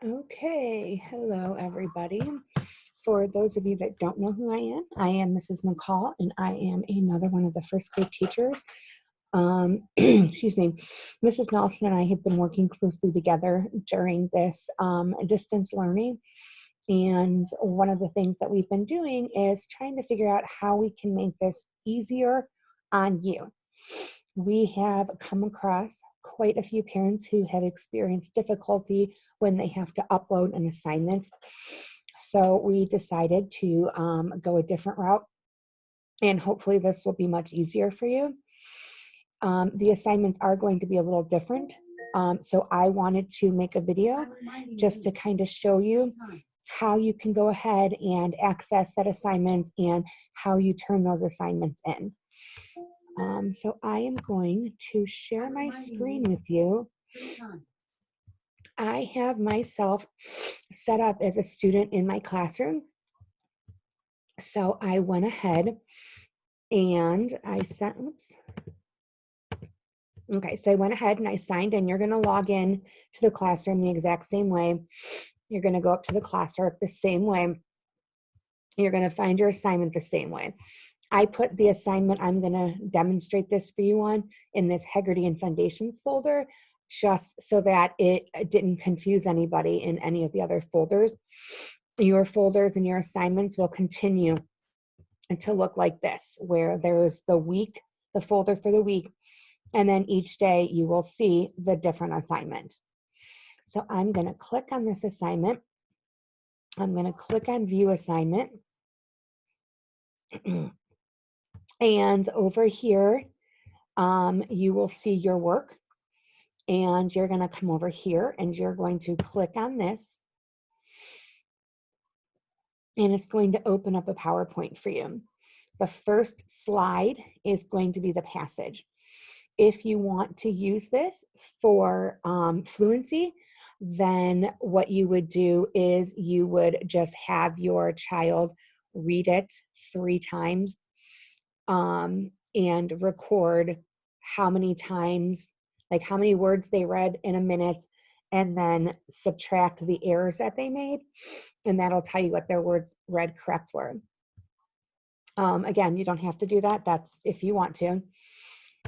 Okay, hello everybody. For those of you that don't know who I am Mrs. McCall, and I am another one of the first grade teachers. Excuse me, Mrs. Nelson and I have been working closely together during this distance learning. And one of the things that we've been doing is trying to figure out how we can make this easier on you. We have come across quite a few parents who have experienced difficulty when they have to upload an assignment. So we decided to go a different route, and hopefully this will be much easier for you. The assignments are going to be a little different. So I wanted to make a video just to kind of show you how you can go ahead and access that assignment and how you turn those assignments in. So I am going to share my screen with you. I have myself set up as a student in my classroom. So I went ahead and I sent, oops. Okay, so I went ahead and I signed in. You're going to log in to the classroom the exact same way. You're going to go up to the classwork the same way. You're going to find your assignment the same way. I put the assignment I'm going to demonstrate this for you on in this Heggerty and Foundations folder, just so that it didn't confuse anybody in any of the other folders. Your folders and your assignments will continue to look like this, where there's the week, the folder for the week, and then each day you will see the different assignment. So I'm going to click on this assignment. I'm going to click on View Assignment. And over here, you will see your work. And you're going to come over here and you're going to click on this. And it's going to open up a PowerPoint for you. The first slide is going to be the passage. If you want to use this for fluency, then what you would do is you would just have your child read it 3 times and record how many times, like how many words they read in a minute, and then subtract the errors that they made, and that'll tell you what their words read correct were. Again, you don't have to do that. That's if you want to.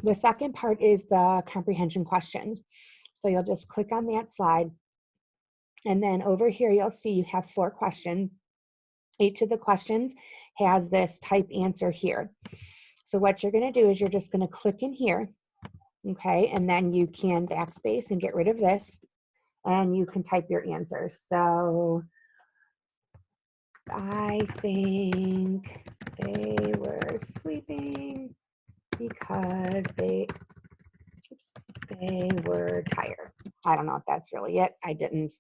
The second part is the comprehension questions. So you'll just click on that slide. And then over here, you'll see you have 4 questions. Each of the questions has this type answer here. So what you're going to do is you're just going to click in here. Okay. And then you can backspace and get rid of this. And you can type your answers. So I think they were sleeping because they were tired. I don't know if that's really it. I didn't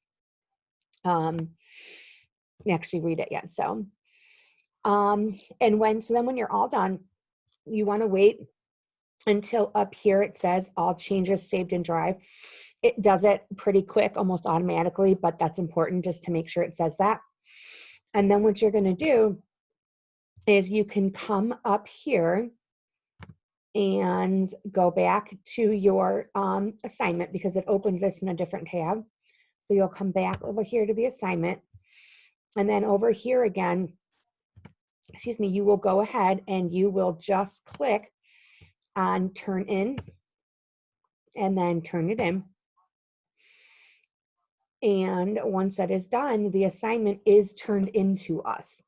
actually read it yet. So, and then when you're all done, you want to wait until up here it says all changes saved in Drive. It does it pretty quick, almost automatically, but that's important just to make sure it says that. And then what you're going to do is you can come up here and go back to your assignment because it opened this in a different tab. So you'll come back over here to the assignment. And then over here again, excuse me, you will go ahead and you will just click on Turn In and then turn it in. And once that is done, the assignment is turned into us.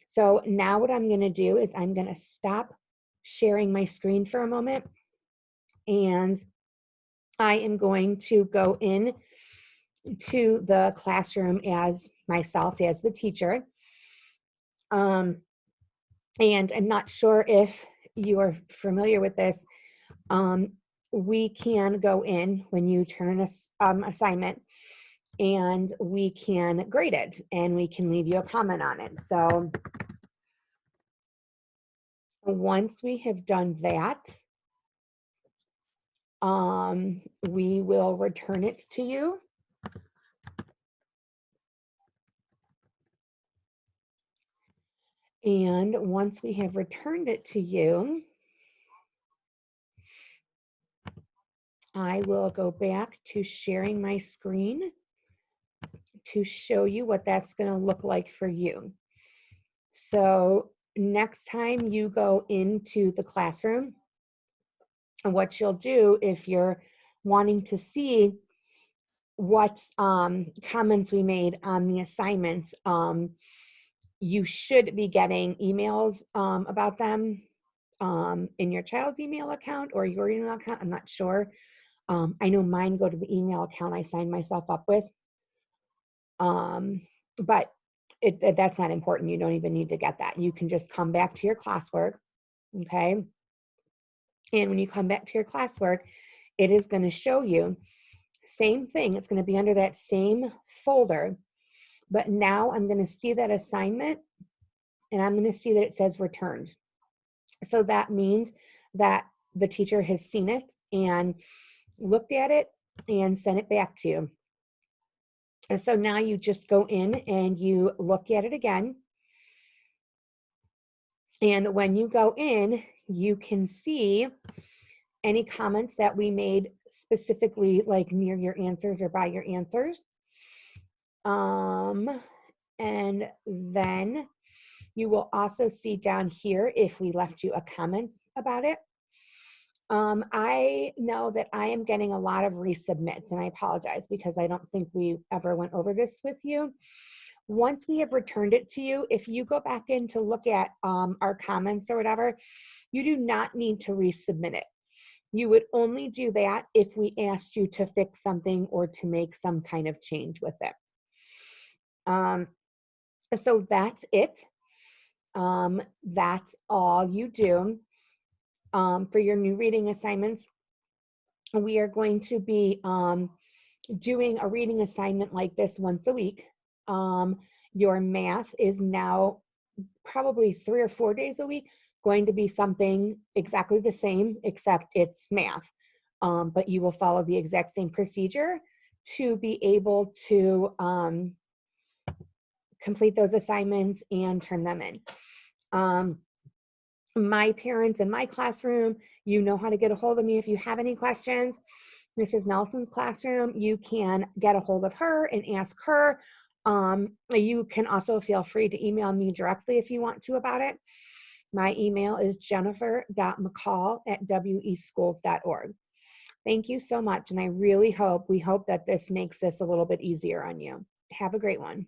So now what I'm going to do is I'm going to stop sharing my screen for a moment, and I am going to go in to the classroom as myself, as the teacher. And I'm not sure if you are familiar with this. We can go in when you turn an assignment, and we can grade it, and we can leave you a comment on it. So once we have done that, we will return it to you. And once we have returned it to you, I will go back to sharing my screen. to show you what that's going to look like for you. So next time you go into the classroom, and what you'll do if you're wanting to see what comments we made on the assignments, you should be getting emails about them in your child's email account or your email account. I'm not sure. I know mine go to the email account I signed myself up with. But that's not important. You don't even need to get that. You can just come back to your classwork, okay? And when you come back to your classwork, it is going to show you same thing. It's going to be under that same folder, but now I'm going to see that assignment and I'm going to see that it says returned. So that means that the teacher has seen it and looked at it and sent it back to you. And so now you just go in and you look at it again. And when you go in, you can see any comments that we made specifically like near your answers or by your answers. And then you will also see down here if we left you a comment about it. I know that I am getting a lot of resubmits, and I apologize because I don't think we ever went over this with you. Once we have returned it to you, if you go back in to look at our comments or whatever, you do not need to resubmit it. You would only do that if we asked you to fix something or to make some kind of change with it. So that's it. That's all you do. For your new reading assignments, we are going to be doing a reading assignment like this once a week. Your math is now probably 3 or 4 days a week going to be something exactly the same, except it's math. But you will follow the exact same procedure to be able to complete those assignments and turn them in. My parents in my classroom, you know how to get a hold of me if you have any questions. Mrs. Nelson's classroom, you can get a hold of her and ask her. You can also feel free to email me directly if you want to about it. My email is jennifer.mccall@weschools.org. Thank you so much, and I really hope that this makes this a little bit easier on you. Have a great one.